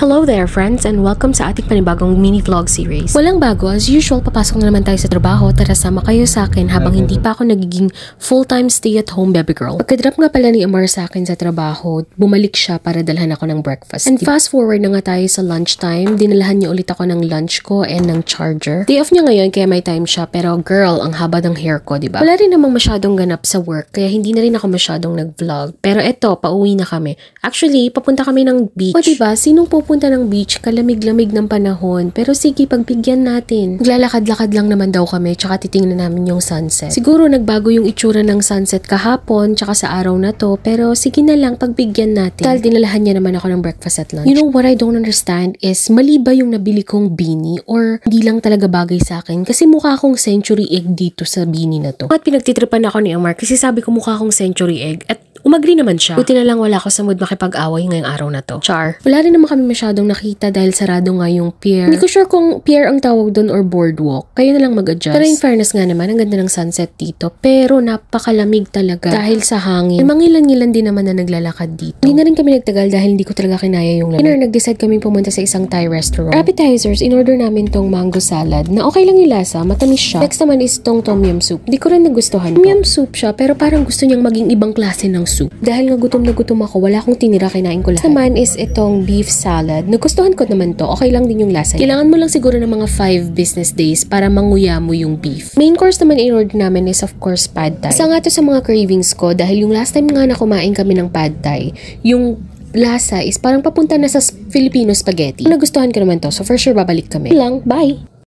Hello there friends and welcome sa ating panibagong mini vlog series. Walang bago, as usual papasok na naman tayo sa trabaho. Tara sama kayo sa akin habang hindi pa ako nagiging full-time stay-at-home baby girl. Pagka-drop nga pala ni Amar sa akin sa trabaho, bumalik siya para dalhan ako ng breakfast. And fast forward na nga tayo sa lunchtime, dinalahan niya ulit ako ng lunch ko and ng charger. Day off niya ngayon kaya may time siya, pero girl, ang haba ng hair ko, diba? Wala rin namang masyadong ganap sa work kaya hindi na rin ako masyadong nag-vlog. Pero eto, pauwi na kami. Actually, papunta kami ng beach. O diba, sinong pupunta ng beach, kalamig-lamig ng panahon, pero sige, pagbigyan natin. Maglalakad-lakad lang naman daw kami, tsaka titingnan namin yung sunset. Siguro nagbago yung itsura ng sunset kahapon, tsaka sa araw na to, pero sige na lang, pagbigyan natin. Tal, dinalahan niya naman ako ng breakfast at lunch. You know what I don't understand is, mali ba yung nabili kong beanie, or hindi lang talaga bagay sa akin, kasi mukha akong century egg dito sa beanie na to. At pinagtitripan ako ni Amar, kasi sabi ko mukha akong century egg, at umagri naman siya. Buti na lang wala ako sa mood makipag-away ngayong araw na to. Char. Wala rin naman kami masyadong nakita dahil sarado nga yung pier. Hindi ko sure kung pier ang tawag doon or boardwalk. Kayo na lang mag-adjust. Pero in fairness nga naman, ang ganda ng sunset dito. Pero napakalamig talaga dahil sa hangin. May mangilan-ngilan din naman na naglalakad dito. Hindi na rin kami nagtagal dahil hindi ko talaga kinaya yung lamig. Dinner, nag-decide kami pumunta sa isang Thai restaurant. Appetizers, in-order namin tong mango salad na okay lang yung lasa, matamis siya. Next naman is tong tom yum soup. Hindi ko rin nagustuhan. Tom yum soup siya pero parang gusto niyang maging ibang klase ng soup. Dahil nga gutom na gutom ako, wala akong tinira, kinain ko lahat. Naman is itong beef salad. Nagustuhan ko naman to. Okay lang din yung lasa. Kailangan mo lang siguro ng mga 5 business days para manguya mo yung beef. Main course naman in-order namin is of course pad thai. Isa nga to sa mga cravings ko dahil yung last time nga na kumain kami ng pad thai, yung lasa is parang papunta na sa Filipino spaghetti. Nagustuhan ko naman to, so for sure babalik kami. Lang, bye!